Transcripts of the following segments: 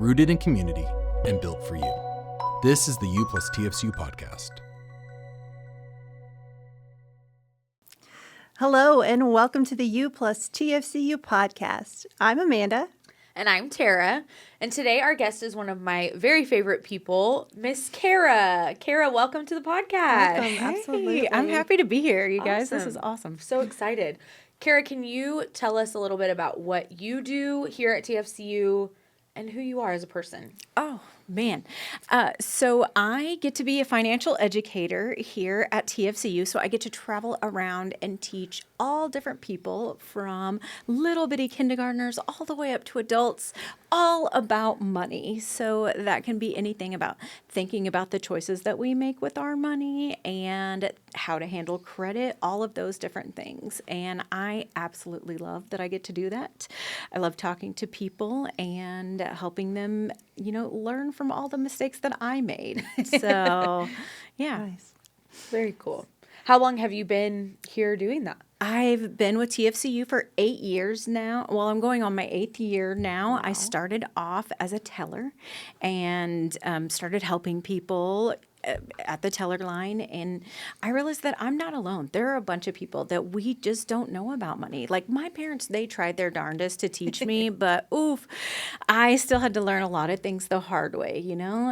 rooted in community and built for you. This is the You plus TFCU Podcast. Hello, and welcome to the You plus TFCU Podcast. I'm Amanda. And I'm Terah. And today our guest is one of my very favorite people, Miss Kara. Kara, welcome to the podcast. Welcome, absolutely. I'm happy to be here, you guys. This Awesome. is awesome. So excited. Kara, can you tell us a little bit about what you do here at TFCU and who you are as a person? Oh, man. So I get to be a financial educator here at TFCU. So I get to travel around and teach all different people from little bitty kindergartners all the way up to adults, all about money. So that can be anything about thinking about the choices that we make with our money and how to handle credit, all of those different things. And I absolutely love that I get to do that. I love talking to people and helping them, learn from all the mistakes that I made. So, yeah. Nice. Very cool. How long have you been here doing that? I've been with TFCU for 8 years now. Well, I'm going on my 8th year now. Wow. I started off as a teller and started helping people at the teller line, and I realized that I'm not alone. There are a bunch of people that we just don't know about money. Like my parents, they tried their darndest to teach me, but I still had to learn a lot of things the hard way,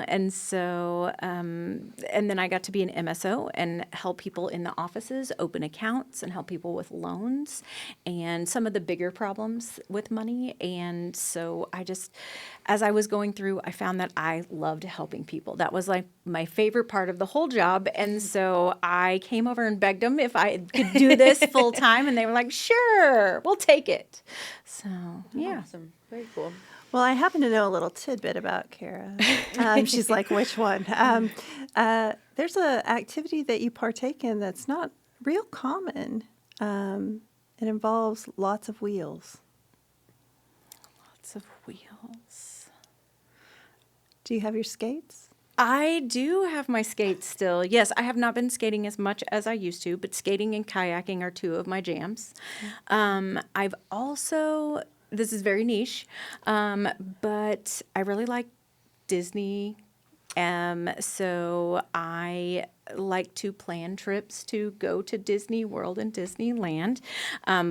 And so, and then I got to be an MSO and help people in the offices open accounts and help people with loans and some of the bigger problems with money. And so as I was going through, I found that I loved helping people. That was like my favorite part of the whole job. And so I came over and begged them if I could do this full time. And they were like, sure, we'll take it. So, yeah. Awesome. Very cool. Well, I happen to know a little tidbit about Kara. She's like, which one? There's an activity that you partake in that's not real common. It involves lots of wheels. Lots of wheels. Do you have your skates? I do have my skates still. Yes, I have not been skating as much as I used to, but skating and kayaking are two of my jams. I've also, this is very niche, but I really like Disney. So I like to plan trips to go to Disney World and Disneyland.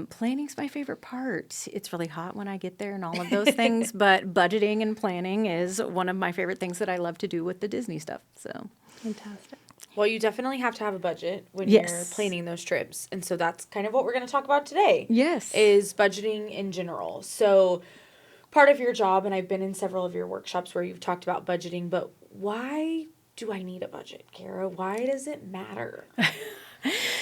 Planning's my favorite part. It's really hot when I get there and all of those things, but budgeting and planning is one of my favorite things that I love to do with the Disney stuff. So Fantastic. Well, you definitely have to have a budget when Yes. you're planning those trips. And so that's kind of what we're going to talk about today. Yes. Is budgeting in general. So part of your job, and I've been in several of your workshops where you've talked about budgeting, but why do I need a budget, Kara? Why does it matter?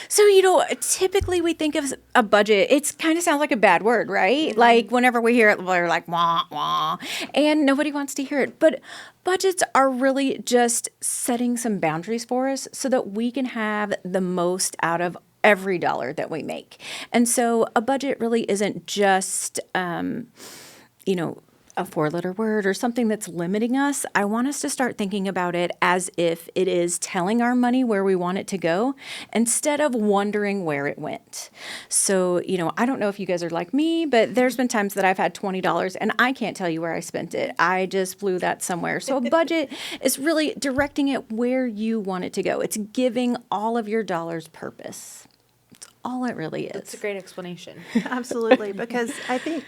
So, typically we think of a budget, it kind of sounds like a bad word, right? Mm-hmm. Like whenever we hear it, we're like, wah, wah, and nobody wants to hear it. But budgets are really just setting some boundaries for us so that we can have the most out of every dollar that we make. And so a budget really isn't just, a 4-letter word or something that's limiting us. I want us to start thinking about it as if it is telling our money where we want it to go instead of wondering where it went. So, I don't know if you guys are like me, but there's been times that I've had $20 and I can't tell you where I spent it. I just blew that somewhere. So a budget is really directing it where you want it to go. It's giving all of your dollars purpose. All it really is. That's a great explanation. Absolutely, because I think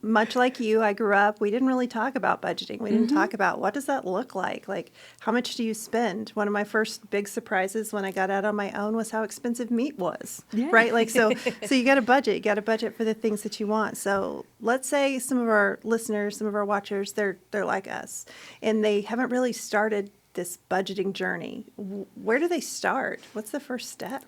much like you, I grew up, we didn't really talk about budgeting. We didn't talk about what does that look like? Like, how much do you spend? One of my first big surprises when I got out on my own was how expensive meat was, right? Like, so you got a budget. You got a budget for the things that you want. So let's say some of our listeners, some of our watchers, they're like us, and they haven't really started this budgeting journey. Where do they start? What's the first step?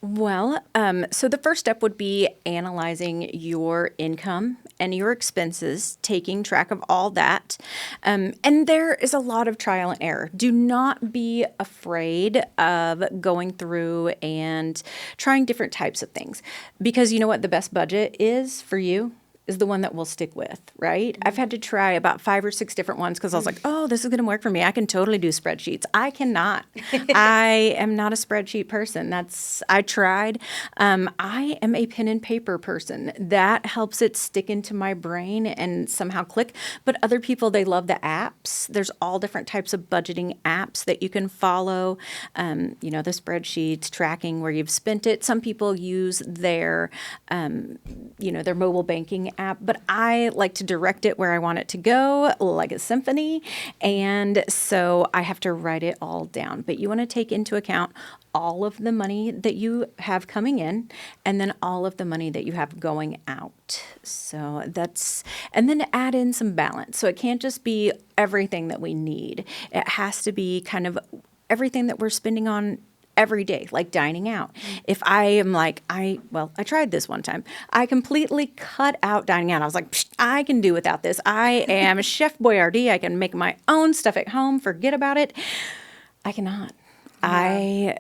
Well, so the first step would be analyzing your income and your expenses, taking track of all that. And there is a lot of trial and error. Do not be afraid of going through and trying different types of things. Because you know what the best budget is for you? is the one that we'll stick with, right? I've had to try about 5 or 6 different ones because I was like, oh, this is going to work for me. I can totally do spreadsheets. I cannot. I am not a spreadsheet person. I tried. I am a pen and paper person. That helps it stick into my brain and somehow click. But other people, they love the apps. There's all different types of budgeting apps that you can follow. The spreadsheets, tracking where you've spent it. Some people use their mobile banking app, but I like to direct it where I want it to go, like a symphony. And so I have to write it all down. But you want to take into account all of the money that you have coming in and then all of the money that you have going out. So and then add in some balance. So it can't just be everything that we need. It has to be kind of everything that we're spending on every day, like dining out. If I am like, I tried this one time. I completely cut out dining out. I was like, I can do without this. I am Chef Boyardee. I can make my own stuff at home. Forget about it. I cannot. And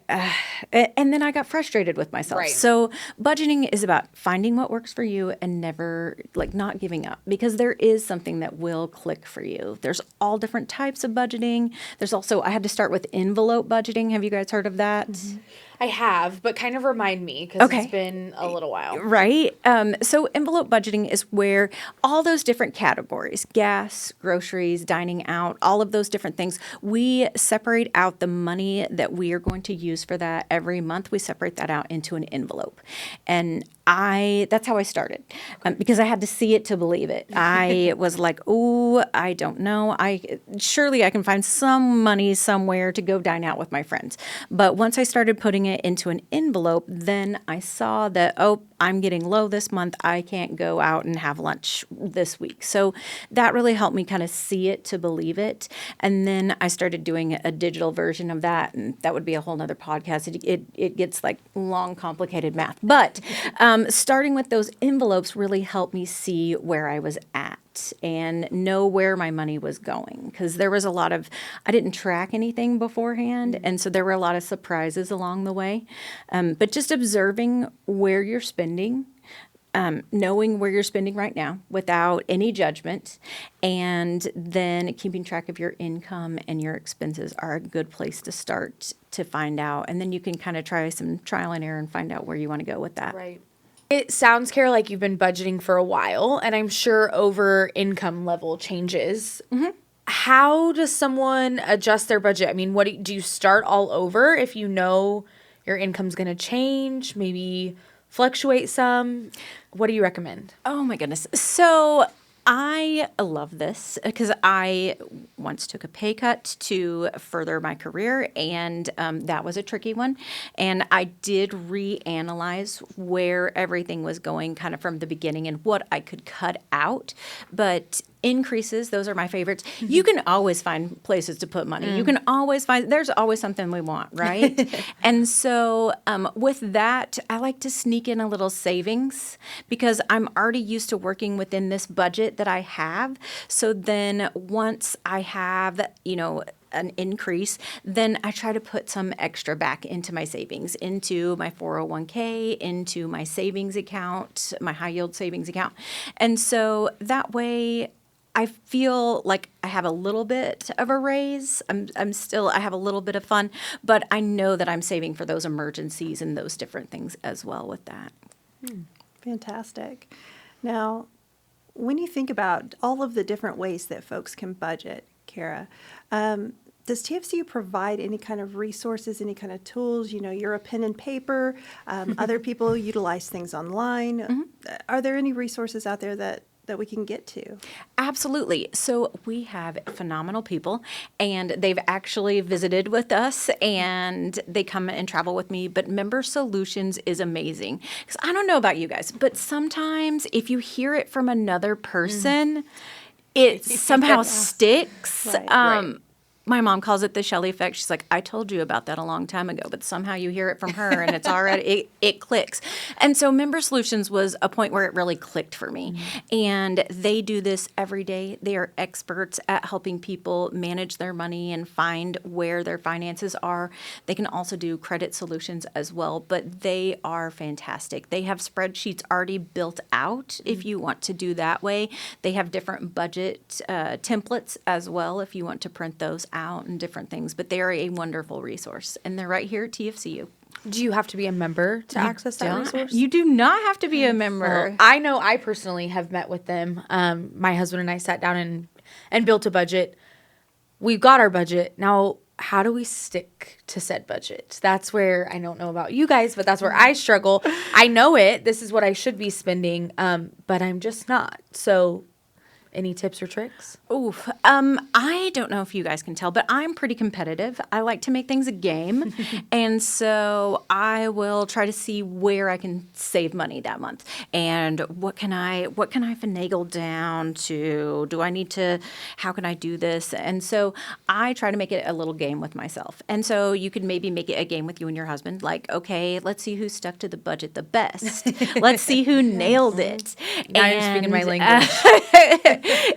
then I got frustrated with myself. Right. So budgeting is about finding what works for you and never not giving up, because there is something that will click for you. There's all different types of budgeting. There's also, I had to start with envelope budgeting. Have you guys heard of that? Mm-hmm. I have, but kind of remind me because Okay. it's been a little while. Right. So envelope budgeting is where all those different categories, gas, groceries, dining out, all of those different things, we separate out the money that we are going to use for that every month. We separate that out into an envelope. And that's how I started, because I had to see it to believe it. I was like, oh, I don't know. Surely I can find some money somewhere to go dine out with my friends. But once I started putting it into an envelope, then I saw that, oh, I'm getting low this month. I can't go out and have lunch this week. So that really helped me kind of see it to believe it. And then I started doing a digital version of that. And that would be a whole nother podcast. It gets like long, complicated math. But starting with those envelopes really helped me see where I was at and know where my money was going, because there was I didn't track anything beforehand, and so there were a lot of surprises along the way. But just observing where you're spending, knowing where you're spending right now without any judgment, and then keeping track of your income and your expenses are a good place to start to find out. And then you can kind of try some trial and error and find out where you want to go with that. Right. It sounds, Kara, like you've been budgeting for a while, and I'm sure over income level changes. Mm-hmm. How does someone adjust their budget? I mean, do you start all over if you know your income's going to change, maybe fluctuate some? What do you recommend? Oh my goodness. So I love this because I once took a pay cut to further my career, and that was a tricky one. And I did reanalyze where everything was going kind of from the beginning and what I could cut out. But increases, those are my favorites. You can always find places to put money. You can always there's always something we want, right? And so with that, I like to sneak in a little savings because I'm already used to working within this budget that I have. So then once I have, an increase, then I try to put some extra back into my savings, into my 401k, into my savings account, my high yield savings account. And so that way I feel like I have a little bit of a raise. I have a little bit of fun, but I know that I'm saving for those emergencies and those different things as well with that. Fantastic. Now, when you think about all of the different ways that folks can budget, Kara, does TFCU provide any kind of resources, any kind of tools? You're a pen and paper. Other people utilize things online. Mm-hmm. Are there any resources out there that we can get to? Absolutely. So we have phenomenal people, and they've actually visited with us, and they come and travel with me. But Member Solutions is amazing. Because I don't know about you guys, but sometimes if you hear it from another person, it somehow sticks. Right. my mom calls it the Shelley effect. She's like, I told you about that a long time ago, but somehow you hear it from her and it's already, it clicks. And so Member Solutions was a point where it really clicked for me. And they do this every day. They are experts at helping people manage their money and find where their finances are. They can also do credit solutions as well, but they are fantastic. They have spreadsheets already built out if you want to do that way. They have different budget templates as well if you want to print those out and different things, but they are a wonderful resource, and they're right here at TFCU. Do you have to be a member to access that resource? You do not have to be a member. Well, I know I personally have met with them. My husband and I sat down and built a budget. We've got our budget. Now, how do we stick to said budget? That's where I don't know about you guys, but that's where I struggle. I know it. This is what I should be spending, but I'm just not. So any tips or tricks? Oof. I don't know if you guys can tell, but I'm pretty competitive. I like to make things a game. And so I will try to see where I can save money that month. And what can I finagle down to? How can I do this? And so I try to make it a little game with myself. And so you could maybe make it a game with you and your husband. Like, okay, let's see who stuck to the budget the best. Let's see who nailed it. Now you're speaking my language.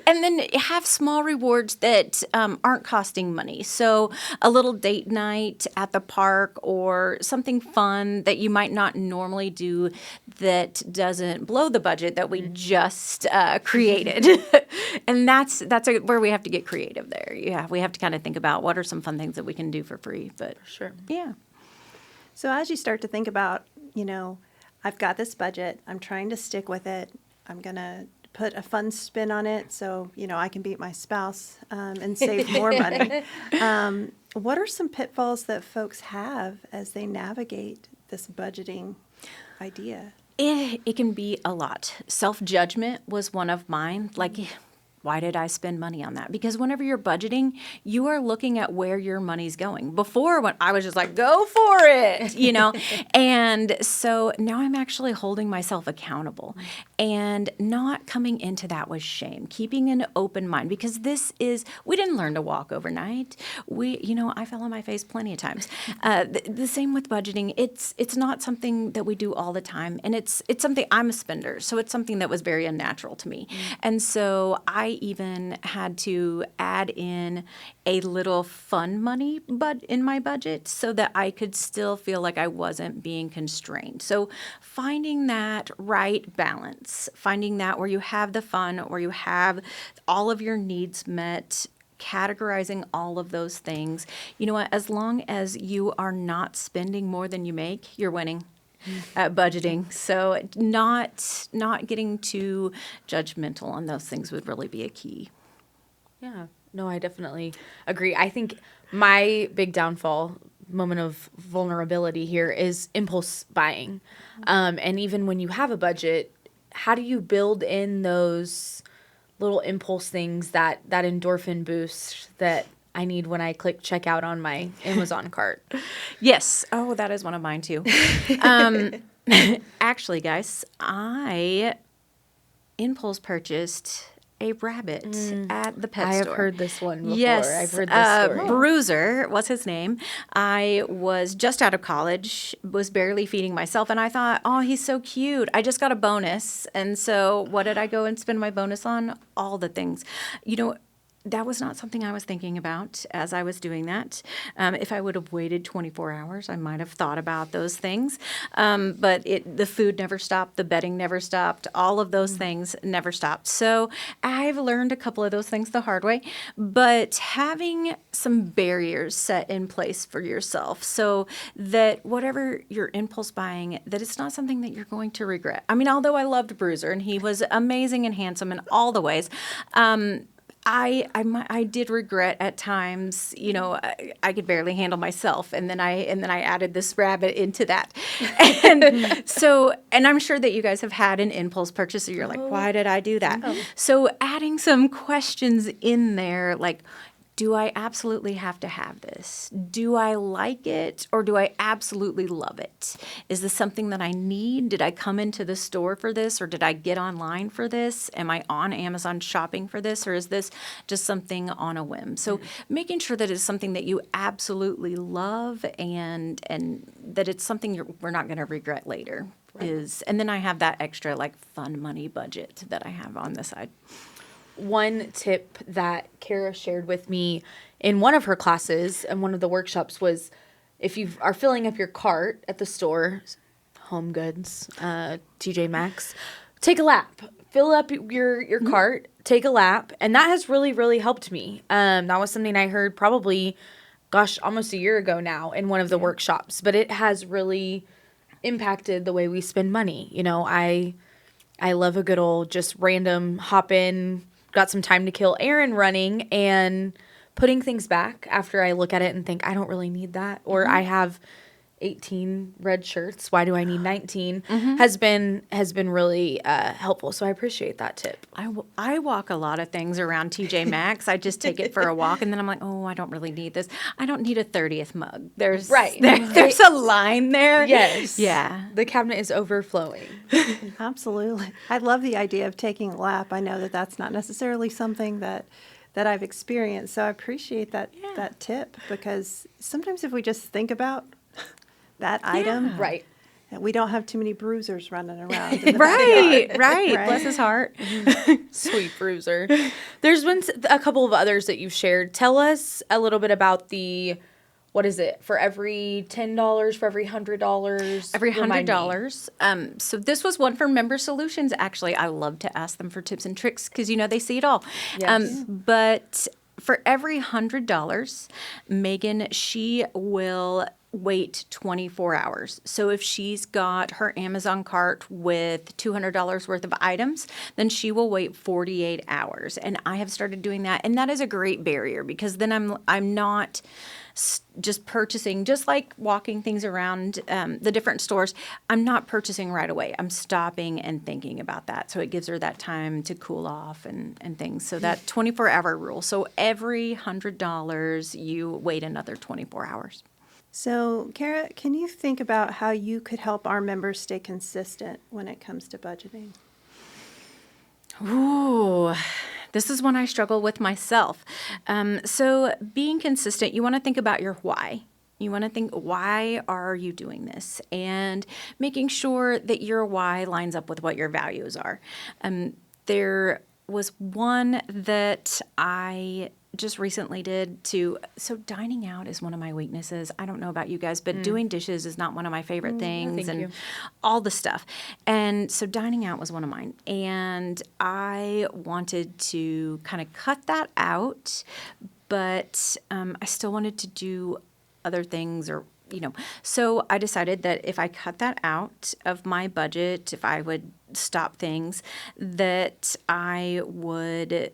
And then have small rewards that aren't costing money. So a little date night at the park or something fun that you might not normally do that doesn't blow the budget that we just created. And that's where we have to get creative there. Yeah, we have to kind of think about what are some fun things that we can do for free. But Sure. Yeah. So as you start to think about, I've got this budget, I'm trying to stick with it, I'm going to put a fun spin on it so, I can beat my spouse and save more money. What are some pitfalls that folks have as they navigate this budgeting idea? It can be a lot. Self-judgment was one of mine. Like, why did I spend money on that? Because whenever you're budgeting, you are looking at where your money's going. Before, when I was just like, go for it, And so now I'm actually holding myself accountable and not coming into that with shame, keeping an open mind, because we didn't learn to walk overnight. I fell on my face plenty of times. The same with budgeting. It's not something that we do all the time. And it's something, I'm a spender, so it's something that was very unnatural to me. And so I even had to add in a little fun money in my budget so that I could still feel like I wasn't being constrained. So finding that right balance, finding that where you have the fun, where you have all of your needs met, categorizing all of those things. You know what? As long as you are not spending more than you make, you're winning at budgeting. So not getting too judgmental on those things would really be a key. Yeah. No, I definitely agree. I think my big downfall, moment of vulnerability here, is impulse buying. And even when you have a budget, how do you build in those little impulse things, that endorphin boost that I need when I click checkout on my Amazon cart? Yes. Oh, that is one of mine too. Actually, guys, I impulse purchased a rabbit at the pet store. I have heard this one before. Yes. I've heard this story. Bruiser was his name. I was just out of college, was barely feeding myself, and I thought, oh, he's so cute. I just got a bonus. And so what did I go and spend my bonus on? All the things. That was not something I was thinking about as I was doing that. If I would have waited 24 hours, I might have thought about those things. But the food never stopped, the bedding never stopped, all of those things never stopped. So I've learned a couple of those things the hard way. But having some barriers set in place for yourself so that whatever you're impulse buying, that it's not something that you're going to regret. I mean, although I loved Bruiser and he was amazing and handsome in all the ways, I did regret at times, I could barely handle myself, and then I added this rabbit into that, and I'm sure that you guys have had an impulse purchase, and you're like, why did I do that? So adding some questions in there, like, do I absolutely have to have this? Do I like it, or do I absolutely love it? Is this something that I need? Did I come into the store for this, or did I get online for this? Am I on Amazon shopping for this, or is this just something on a whim? So making sure that it's something that you absolutely love and that it's something we're not going to regret later. And then I have that extra like fun money budget that I have on the side. One tip that Kara shared with me in one of her classes and one of the workshops was if you are filling up your cart at the store, Home Goods, TJ Maxx, take a lap. Fill up your cart, take a lap. And that has really, really helped me. That was something I heard probably, almost a year ago now in one of the workshops. But it has really impacted the way we spend money. You know, I love a good old just random hop in, got some time to kill errand running and putting things back after I look at it and think, I don't really need that. Or I have 18 red shirts. Why do I need 19? Has been really helpful. So I appreciate that tip. I walk a lot of things around TJ Maxx. I just take it for a walk and then I'm like, oh, I don't really need this. I don't need a 30th mug. There's a line there. Yes. Yeah. The cabinet is overflowing. Absolutely. I love the idea of taking a lap. I know that that's not necessarily something that I've experienced. So I appreciate that tip, because sometimes if we just think about that item, Right. we don't have too many bruisers running around. In the Right. backyard. Bless his heart. Sweet bruiser. There's been a couple of others that you've shared. Tell us a little bit about what is it? For every $10, for every $100? Every Remind me. $100. So this was one for Member Solutions. Actually, I love to ask them for tips and tricks because, they see it all. Yes. But for every $100, Megan, she will wait 24 hours. So if she's got her Amazon cart with $200 worth of items, then she will wait 48 hours. And I have started doing that. And that is a great barrier, because then I'm not just purchasing, just like walking things around the different stores. I'm not purchasing right away. I'm stopping and thinking about that. So it gives her that time to cool off and things. So that 24-hour rule. So every $100, you wait another 24 hours. So, Kara, can you think about how you could help our members stay consistent when it comes to budgeting? Ooh, this is one I struggle with myself. So being consistent, you want to think about your why. You want to think, why are you doing this? And making sure that your why lines up with what your values are. There was one that I just recently so dining out is one of my weaknesses. I don't know about you guys, but doing dishes is not one of my favorite things, and all the stuff. And so dining out was one of mine. And I wanted to kind of cut that out, but I still wanted to do other things, or so I decided that if I cut that out of my budget, if I would stop things, that I would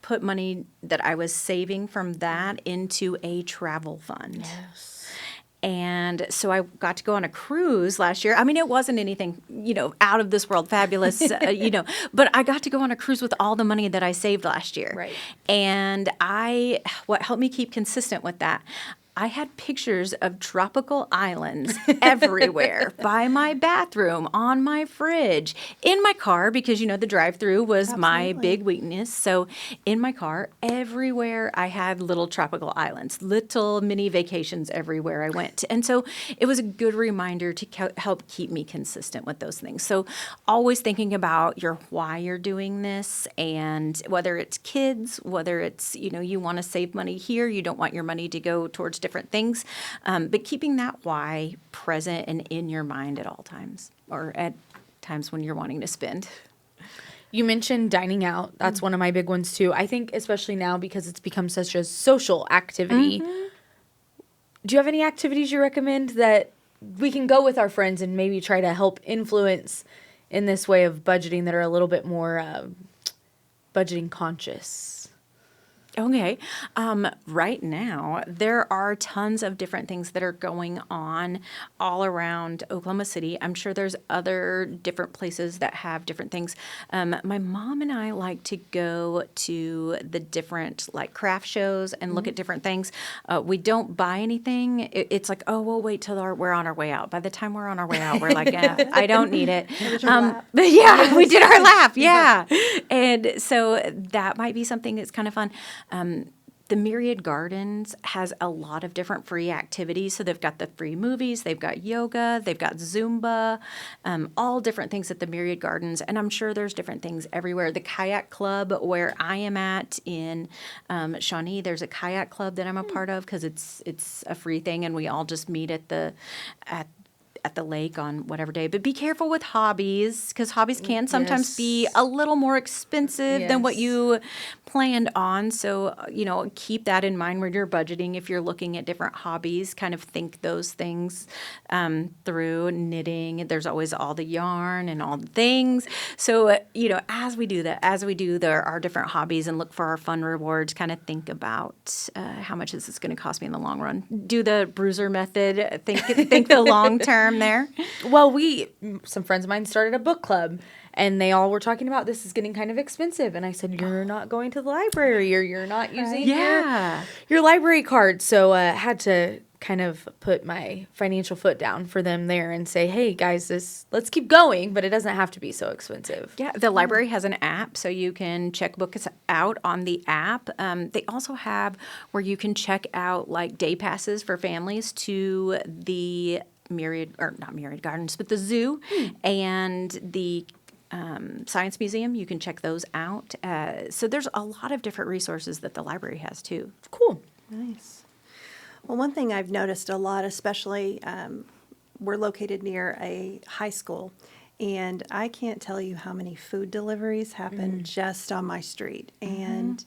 put money that I was saving from that into a travel fund. Yes. And so I got to go on a cruise last year. I mean, it wasn't anything, out of this world fabulous, but I got to go on a cruise with all the money that I saved last year. Right. And what helped me keep consistent with that, I had pictures of tropical islands everywhere, by my bathroom, on my fridge, in my car, because, the drive-through was my big weakness. So in my car, everywhere I had little tropical islands, little mini vacations everywhere I went. And so it was a good reminder to help keep me consistent with those things. So always thinking about why you're doing this, and whether it's kids, whether it's, you want to save money here, you don't want your money to go towards different things, but keeping that why present and in your mind at all times, or at times when you're wanting to spend. You mentioned dining out. That's one of my big ones too. I think especially now, because it's become such a social activity. Do you have any activities you recommend that we can go with our friends and maybe try to help influence in this way of budgeting, that are a little bit more budgeting conscious? Okay. Right now, there are tons of different things that are going on all around Oklahoma City. I'm sure there's other different places that have different things. My mom and I like to go to the different like craft shows and look at different things. We don't buy anything. It's like, oh, we'll wait till we're on our way out. By the time we're on our way out, we're like, I don't need it. But yeah, we did our lap. Yeah. And so that might be something that's kind of fun. The Myriad Gardens has a lot of different free activities. So they've got the free movies, they've got yoga, they've got Zumba, all different things at the Myriad Gardens. And I'm sure there's different things everywhere. The kayak club where I am at in Shawnee, there's a kayak club that I'm a part of because it's a free thing, and we all just meet at the lake on whatever day. But be careful with hobbies, because hobbies can sometimes be a little more expensive than what you planned on. So, keep that in mind when you're budgeting. If you're looking at different hobbies, kind of think those things through. Knitting, there's always all the yarn and all the things. So, as we do there are different hobbies and look for our fun rewards, kind of think about how much is this going to cost me in the long run. Do the bruiser method. Think the long term there. Well, some friends of mine started a book club, and they all were talking about this is getting kind of expensive. And I said, you're not going to the library, or you're not using your library card. So I had to kind of put my financial foot down for them there and say, hey, guys, let's keep going, but it doesn't have to be so expensive. Yeah, the library has an app, so you can check books out on the app. They also have where you can check out like day passes for families to the not Myriad Gardens, but the zoo and the Science Museum. You can check those out. So there's a lot of different resources that the library has too. Cool. Nice. Well, one thing I've noticed a lot, especially we're located near a high school, and I can't tell you how many food deliveries happen just on my street, and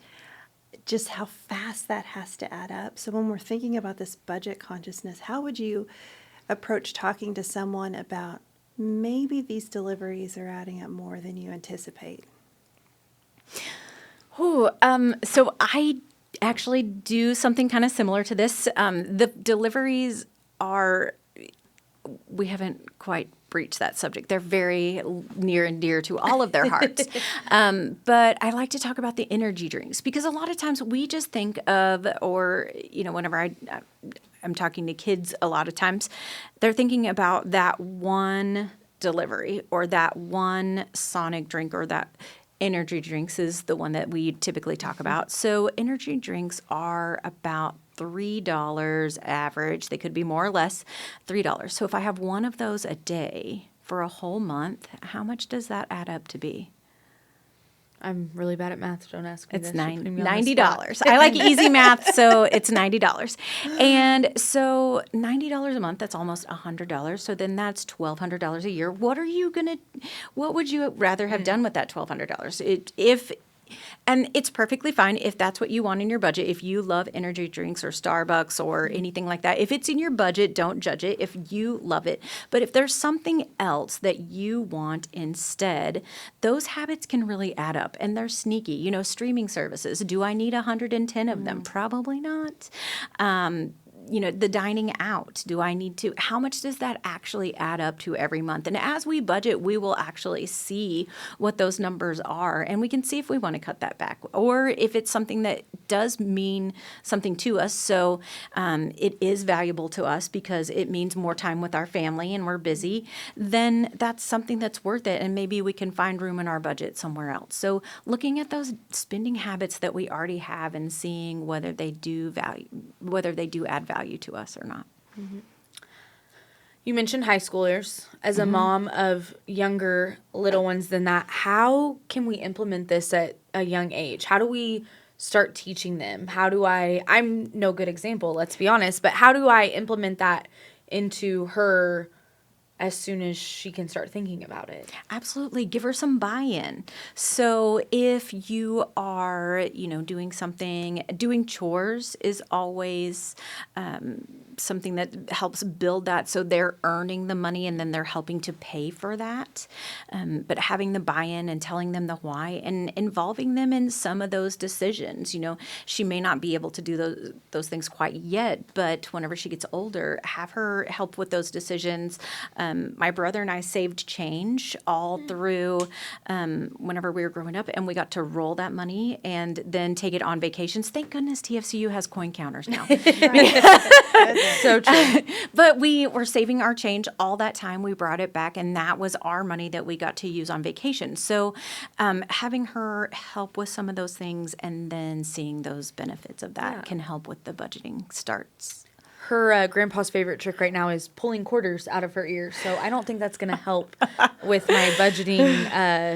just how fast that has to add up. So when we're thinking about this budget consciousness, how would you approach talking to someone about maybe these deliveries are adding up more than you anticipate? So I actually do something kind of similar to this. The deliveries we haven't quite breached that subject. They're very near and dear to all of their hearts. But I like to talk about the energy drinks, because a lot of times we just think of, or, whenever I'm talking to kids, a lot of times they're thinking about that one delivery or that one Sonic drink, or that energy drinks is the one that we typically talk about. So energy drinks are about $3 average. They could be more or less $3. So if I have one of those a day for a whole month, how much does that add up to be? I'm really bad at math. Don't ask me. It's this. $90. I like easy math, so it's $90. And so $90 a month, that's almost $100. So then that's $1,200 a year. What would you rather have done with that $1,200? And it's perfectly fine if that's what you want in your budget. If you love energy drinks or Starbucks or anything like that, if it's in your budget, don't judge it if you love it. But if there's something else that you want instead, those habits can really add up, and they're sneaky. Streaming services. Do I need 110 of them? Probably not. The dining out, how much does that actually add up to every month? And as we budget, we will actually see what those numbers are, and we can see if we want to cut that back, or if it's something that does mean something to us. So it is valuable to us because it means more time with our family and we're busy, then that's something that's worth it, and maybe we can find room in our budget somewhere else. So looking at those spending habits that we already have and seeing whether they do add value to us or not. Mm-hmm. You mentioned high schoolers. As a mom of younger little ones than that, how can we implement this at a young age? How do we start teaching them? I'm no good example, let's be honest, but how do I implement that into her as soon as she can start thinking about it? Absolutely. Give her some buy-in. So if you are, doing chores is always something that helps build that, so they're earning the money and then they're helping to pay for that. But having the buy-in and telling them the why and involving them in some of those decisions. She may not be able to do those things quite yet, but whenever she gets older, have her help with those decisions. My brother and I saved change all through whenever we were growing up, and we got to roll that money and then take it on vacations. Thank goodness TFCU has coin counters now. So true. But we were saving our change all that time. We brought it back, and that was our money that we got to use on vacation. So having her help with some of those things and then seeing those benefits of that can help with the budgeting starts. Her grandpa's favorite trick right now is pulling quarters out of her ears. So I don't think that's going to help with my budgeting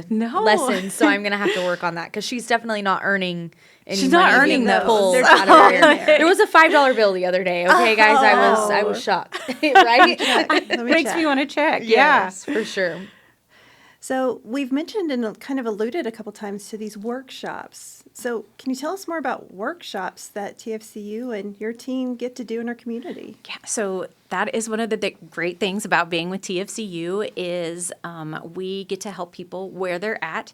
lessons. So I'm going to have to work on that because she's definitely not earning any She's not money earning being those. pulled out of her ear. There was a $5 bill the other day. Okay, guys, I was shocked. Right? Let me Makes check. me want to check. Yes, for sure. So we've mentioned and kind of alluded a couple times to these workshops. So can you tell us more about workshops that TFCU and your team get to do in our community? Yeah, so that is one of the great things about being with TFCU is we get to help people where they're at.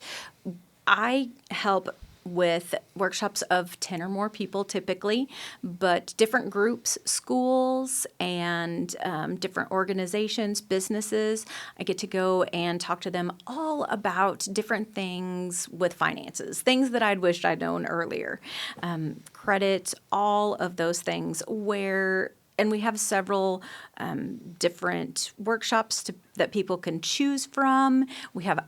I help with workshops of 10 or more people typically, but different groups, schools, and different organizations, businesses. I get to go and talk to them all about different things with finances, things that I'd wished I'd known earlier, credit, all of those things and we have several different workshops that people can choose from. We have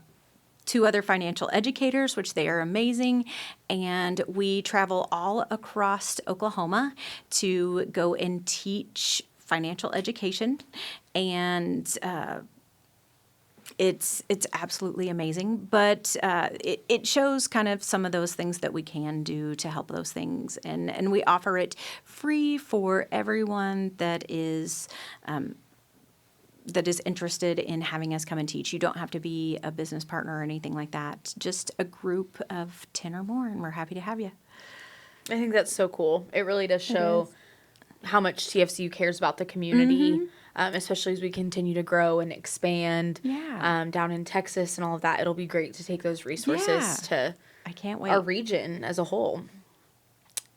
2 other financial educators, which they are amazing, and we travel all across Oklahoma to go and teach financial education, and it's absolutely amazing. But it shows kind of some of those things that we can do to help those things, and we offer it free for everyone that is interested in having us come and teach. You don't have to be a business partner or anything like that. Just a group of 10 or more, and we're happy to have you. I think that's so cool. It really does show how much TFCU cares about the community, especially as we continue to grow and expand down in Texas and all of that. It'll be great to take those resources to I can't wait. our region as a whole.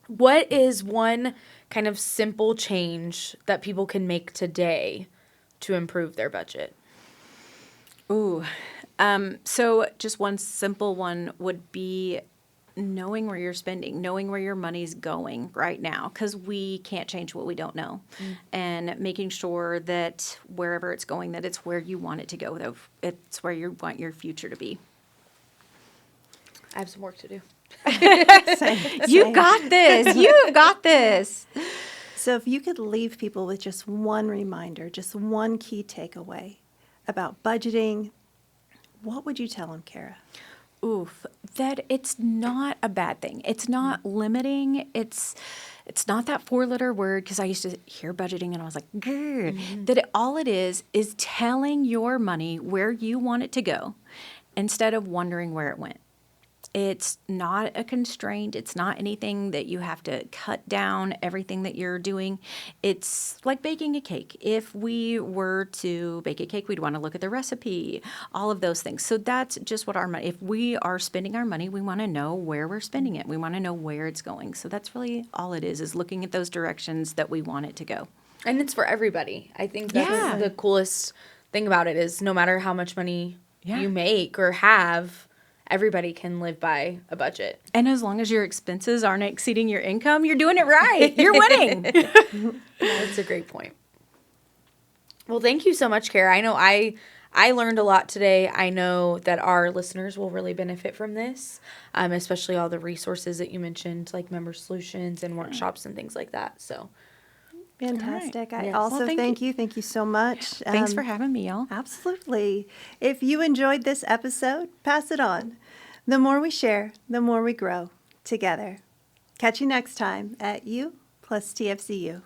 What is one kind of simple change that people can make today to improve their budget? Ooh. So just one simple one would be knowing where you're spending, knowing where your money's going right now, because we can't change what we don't know. And making sure that wherever it's going, that it's where you want it to go, that it's where you want your future to be. I have some work to do. You got this. You've got this. So if you could leave people with just one reminder, just one key takeaway about budgeting, what would you tell them, Kara? That it's not a bad thing. It's not limiting. It's not that 4-letter word, because I used to hear budgeting and I was like, grr. That all it is telling your money where you want it to go instead of wondering where it went. It's not a constraint. It's not anything that you have to cut down everything that you're doing. It's like baking a cake. If we were to bake a cake, we'd want to look at the recipe, all of those things. So that's just what our money, if we are spending our money, we want to know where we're spending it. We want to know where it's going. So that's really all it is looking at those directions that we want it to go. And it's for everybody. I think that's the coolest thing about it is no matter how much money you make or have, everybody can live by a budget. And as long as your expenses aren't exceeding your income, you're doing it right. You're winning. That's a great point. Well, thank you so much, Kara. I know I learned a lot today. I know that our listeners will really benefit from this, especially all the resources that you mentioned, like member solutions and workshops and things like that. So Fantastic. Right. I Yes. also Well, thank you. Thank you so much. Thanks for having me, y'all. Absolutely. If you enjoyed this episode, pass it on. The more we share, the more we grow together. Catch you next time at You plus TFCU.